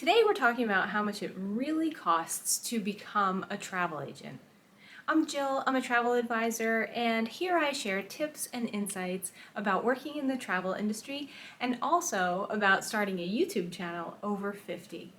Today we're talking about how much it really costs to become a travel agent. I'm Jill, I'm a travel advisor, and here I share tips and insights about working in the travel industry and also about starting a YouTube channel over 50.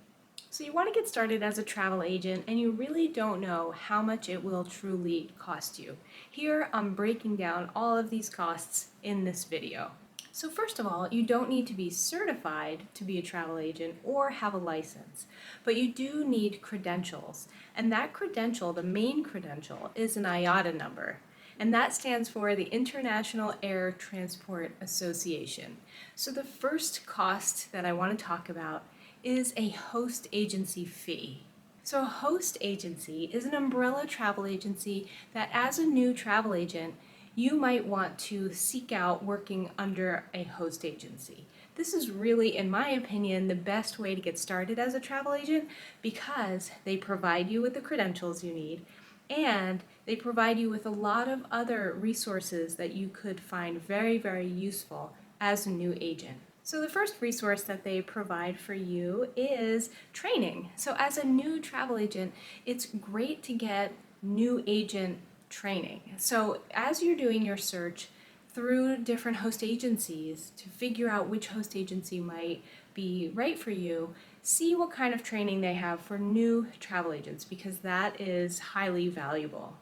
So you want to get started as a travel agent and you really don't know how much it will truly cost you. Here I'm breaking down all of these costs in this video. So first of all, you don't need to be certified to be a travel agent or have a license, but you do need credentials. And that credential, the main credential, is an IATA number. And that stands for the International Air Transport Association. So the first cost that I want to talk about is a host agency fee. So a host agency is an umbrella travel agency that as a new travel agent, you might want to seek out working under a host agency. This is really, in my opinion, the best way to get started as a travel agent because they provide you with the credentials you need and they provide you with a lot of other resources that you could find very, very useful as a new agent. So the first resource that they provide for you is training. So as a new travel agent, it's great to get new agent training. So as you're doing your search through different host agencies to figure out which host agency might be right for you, see what kind of training they have for new travel agents because that is highly valuable.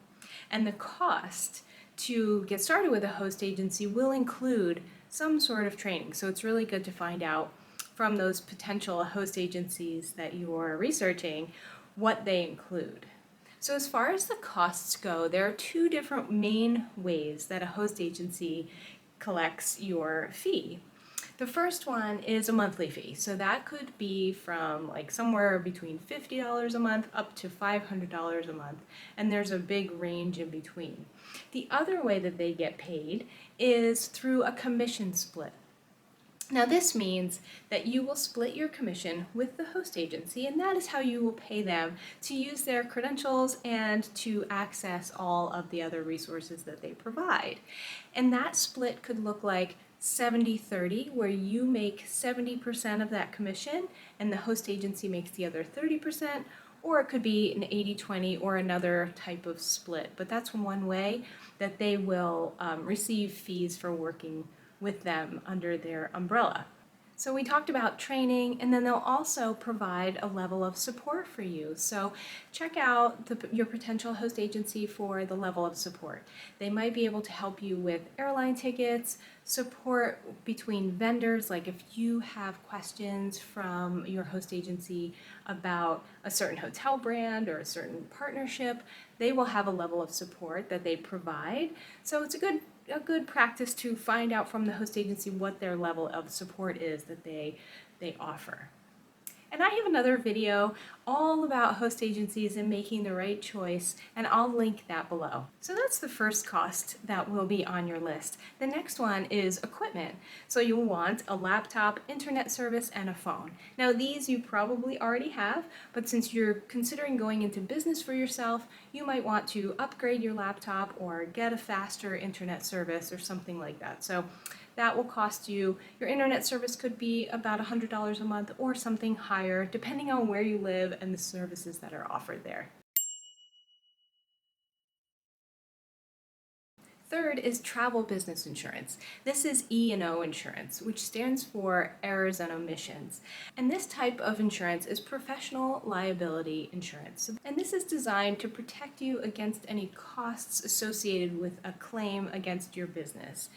And the cost to get started with a host agency will include some sort of training. So it's really good to find out from those potential host agencies that you're researching what they include. So as far as the costs go, there are two different main ways that a host agency collects your fee. The first one is a monthly fee. So that could be from like somewhere between $50 a month up to $500 a month. And there's a big range in between. The other way that they get paid is through a commission split. Now this means that you will split your commission with the host agency and that is how you will pay them to use their credentials and to access all of the other resources that they provide. And that split could look like 70-30 where you make 70% of that commission and the host agency makes the other 30%, or it could be an 80-20 or another type of split. But that's one way that they will receive fees for working with them under their umbrella. So we talked about training, and then they'll also provide a level of support for you. So check out your potential host agency for the level of support. They might be able to help you with airline tickets, support between vendors, like if you have questions from your host agency about a certain hotel brand or a certain partnership, they will have a level of support that they provide. So it's a good practice to find out from the host agency what their level of support is that they offer. And I have another video all about host agencies and making the right choice, and I'll link that below. So that's the first cost that will be on your list. The next one is equipment. So you'll want a laptop, internet service, and a phone. Now these you probably already have, but since you're considering going into business for yourself, you might want to upgrade your laptop or get a faster internet service or something like that. So that will cost you, your internet service could be about $100 a month or something higher, depending on where you live and the services that are offered there. Third is travel business insurance. This is E&O insurance, which stands for errors and omissions. And this type of insurance is professional liability insurance. And this is designed to protect you against any costs associated with a claim against your business.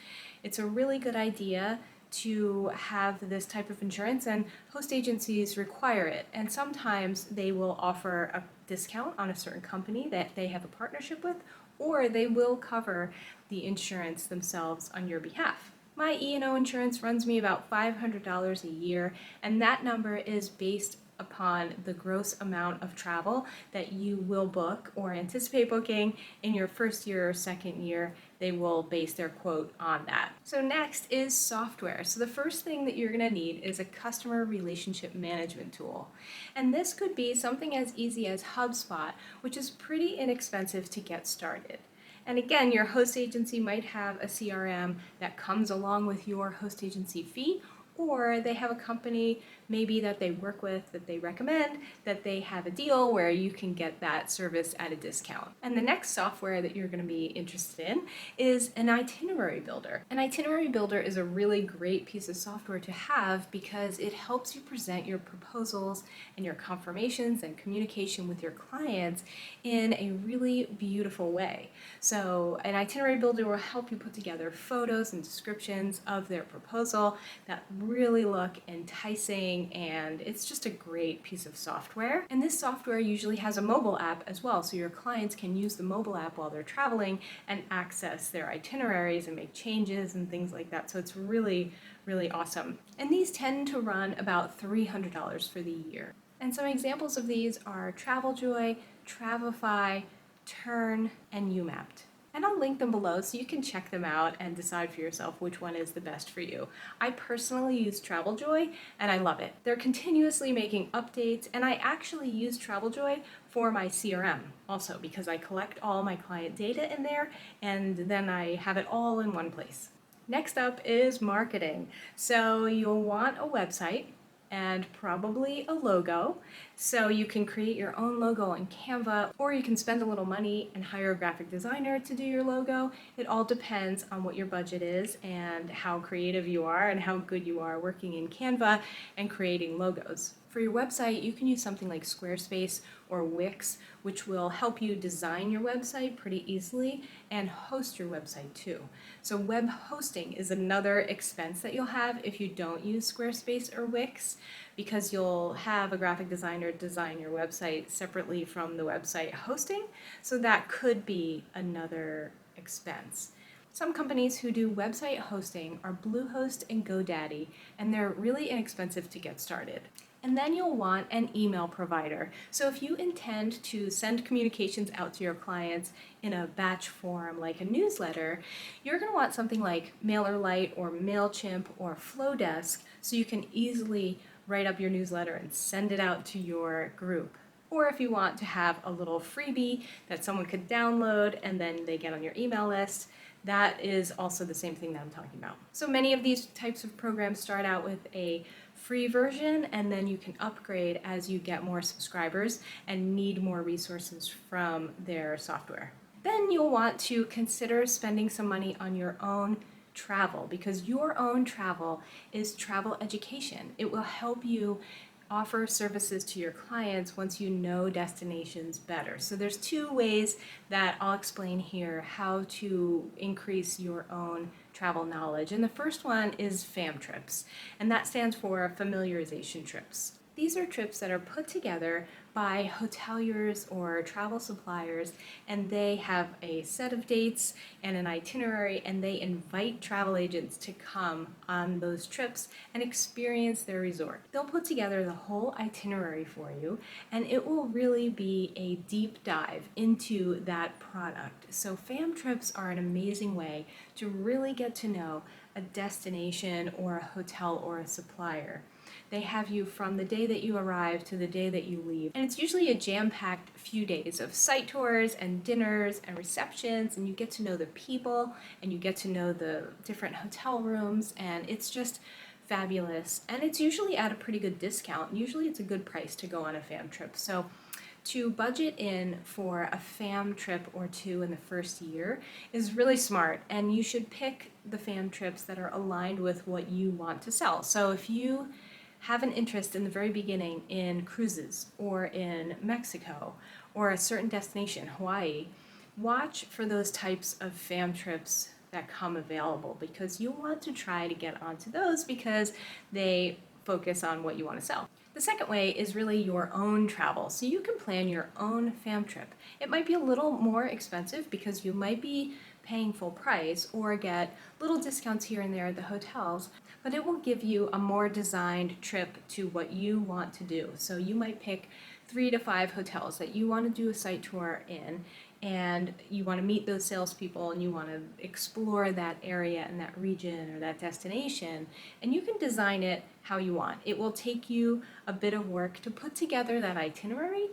It's a really good idea to have this type of insurance, and host agencies require it, and sometimes they will offer a discount on a certain company that they have a partnership with, or they will cover the insurance themselves on your behalf. My E&O insurance runs me about $500 a year, and that number is based upon the gross amount of travel that you will book or anticipate booking in your first year or second year. They will base their quote on that. So next is software. So the first thing that you're going to need is a customer relationship management tool. And this could be something as easy as HubSpot, which is pretty inexpensive to get started. And again, your host agency might have a CRM that comes along with your host agency fee, or they have a company maybe that they work with, that they recommend, that they have a deal where you can get that service at a discount. And the next software that you're going to be interested in is an itinerary builder. An itinerary builder is a really great piece of software to have because it helps you present your proposals and your confirmations and communication with your clients in a really beautiful way. So an itinerary builder will help you put together photos and descriptions of their proposal that really look enticing, and it's just a great piece of software. And this software usually has a mobile app as well, so your clients can use the mobile app while they're traveling and access their itineraries and make changes and things like that. So it's really, really awesome. And these tend to run about $300 for the year. And some examples of these are TravelJoy, Travify, Turn, and UMapped. And I'll link them below so you can check them out and decide for yourself which one is the best for you. I personally use TravelJoy and I love it. They're continuously making updates, and I actually use TravelJoy for my CRM also because I collect all my client data in there and then I have it all in one place. Next up is marketing. So you'll want a website and probably a logo. So you can create your own logo in Canva, or you can spend a little money and hire a graphic designer to do your logo. It all depends on what your budget is and how creative you are and how good you are working in Canva and creating logos. For your website, you can use something like Squarespace or Wix, which will help you design your website pretty easily and host your website too. So web hosting is another expense that you'll have if you don't use Squarespace or Wix, because you'll have a graphic designer design your website separately from the website hosting. So that could be another expense. Some companies who do website hosting are Bluehost and GoDaddy, and they're really inexpensive to get started. And then you'll want an email provider. So if you intend to send communications out to your clients in a batch form like a newsletter, you're going to want something like MailerLite or MailChimp or Flowdesk so you can easily write up your newsletter and send it out to your group. Or if you want to have a little freebie that someone could download and then they get on your email list, that is also the same thing that I'm talking about. So many of these types of programs start out with a free version, and then you can upgrade as you get more subscribers and need more resources from their software. Then you'll want to consider spending some money on your own travel, because your own travel is travel education. It will help you offer services to your clients once you know destinations better. So there's two ways that I'll explain here how to increase your own travel knowledge. And the first one is FAM trips, and that stands for familiarization trips. These are trips that are put together by hoteliers or travel suppliers, and they have a set of dates and an itinerary, and they invite travel agents to come on those trips and experience their resort. They'll put together the whole itinerary for you, and it will really be a deep dive into that product. So FAM trips are an amazing way to really get to know a destination or a hotel or a supplier. They have you from the day that you arrive to the day that you leave. And it's usually a jam-packed few days of site tours and dinners and receptions, and you get to know the people and you get to know the different hotel rooms, and it's just fabulous. And it's usually at a pretty good discount. Usually it's a good price to go on a FAM trip. So to budget in for a FAM trip or two in the first year is really smart, and you should pick the FAM trips that are aligned with what you want to sell. So if you have an interest in the very beginning in cruises or in Mexico or a certain destination, Hawaii, watch for those types of FAM trips that come available, because you want to try to get onto those because they focus on what you want to sell. The second way is really your own travel. So you can plan your own FAM trip. It might be a little more expensive because you might be paying full price or get little discounts here and there at the hotels, but it will give you a more designed trip to what you want to do. So you might pick 3 to 5 hotels that you want to do a site tour in, and you want to meet those salespeople and you want to explore that area and that region or that destination, and you can design it how you want. It will take you a bit of work to put together that itinerary,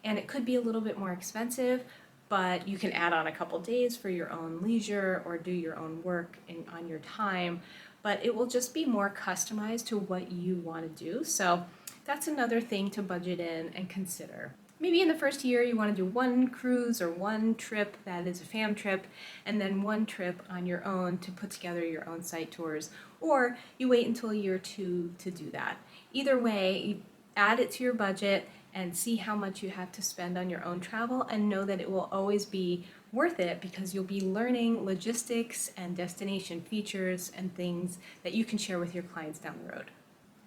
and it could be a little bit more expensive, but you can add on a couple days for your own leisure or do your own work on your time. but it will just be more customized to what you want to do. So that's another thing to budget in and consider. Maybe in the first year you want to do one cruise or one trip that is a fam trip, and then one trip on your own to put together your own site tours, or you wait until year 2 to do that. Either way, you add it to your budget and see how much you have to spend on your own travel, and know that it will always be worth it because you'll be learning logistics and destination features and things that you can share with your clients down the road.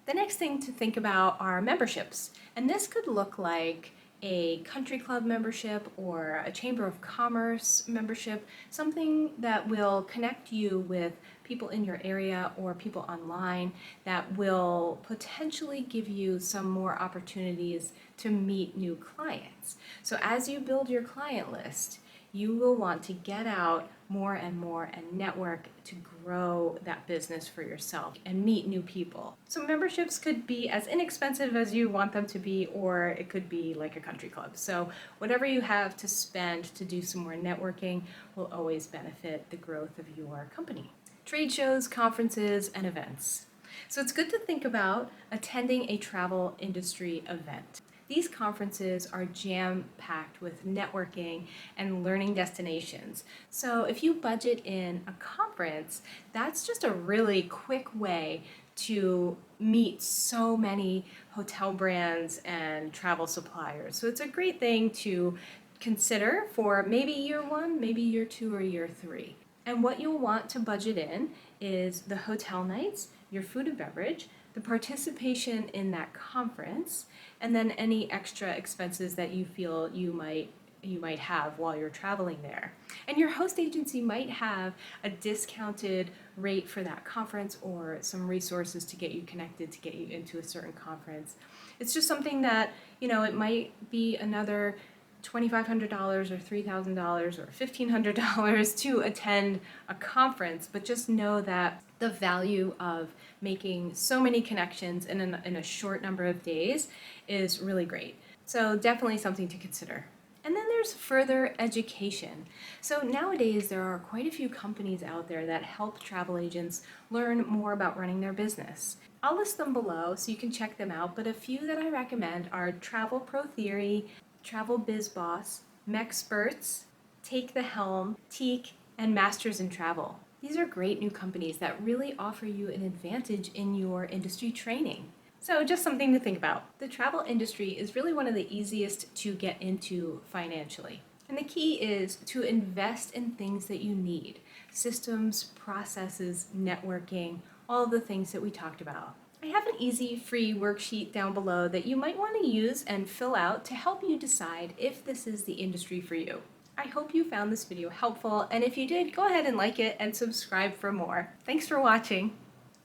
The next thing to think about are memberships, and this could look like a country club membership or a chamber of commerce membership, something that will connect you with people in your area or people online that will potentially give you some more opportunities to meet new clients. So as you build your client list, you will want to get out more and more and network to grow that business for yourself and meet new people. So memberships could be as inexpensive as you want them to be, or it could be like a country club. So whatever you have to spend to do some more networking will always benefit the growth of your company. Trade shows, conferences, and events. So it's good to think about attending a travel industry event. These conferences are jam-packed with networking and learning destinations. So if you budget in a conference, that's just a really quick way to meet so many hotel brands and travel suppliers. So it's a great thing to consider for maybe year 1, maybe year 2, or year 3. And what you'll want to budget in is the hotel nights, your food and beverage, the participation in that conference, and then any extra expenses that you feel you might have while you're traveling there. And your host agency might have a discounted rate for that conference or some resources to get you connected to get you into a certain conference. It's just something that, it might be another $2,500 or $3,000 or $1,500 to attend a conference, but just know that the value of making so many connections in a short number of days is really great. So definitely something to consider. And then there's further education. So nowadays there are quite a few companies out there that help travel agents learn more about running their business. I'll list them below so you can check them out, but a few that I recommend are Travel Pro Theory, Travel Biz Boss, Mexperts, Take the Helm, Teak, and Masters in Travel. These are great new companies that really offer you an advantage in your industry training. So just something to think about. The travel industry is really one of the easiest to get into financially. And the key is to invest in things that you need: systems, processes, networking, all the things that we talked about. I have an easy free worksheet down below that you might want to use and fill out to help you decide if this is the industry for you. I hope you found this video helpful, and if you did, go ahead and like it and subscribe for more. Thanks for watching.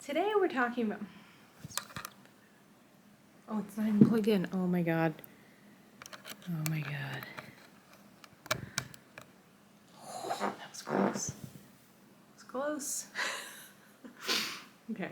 Today we're talking about... Oh, it's not even plugged in. Oh my god. Oh my god. Oh, that was close. It was close. Okay.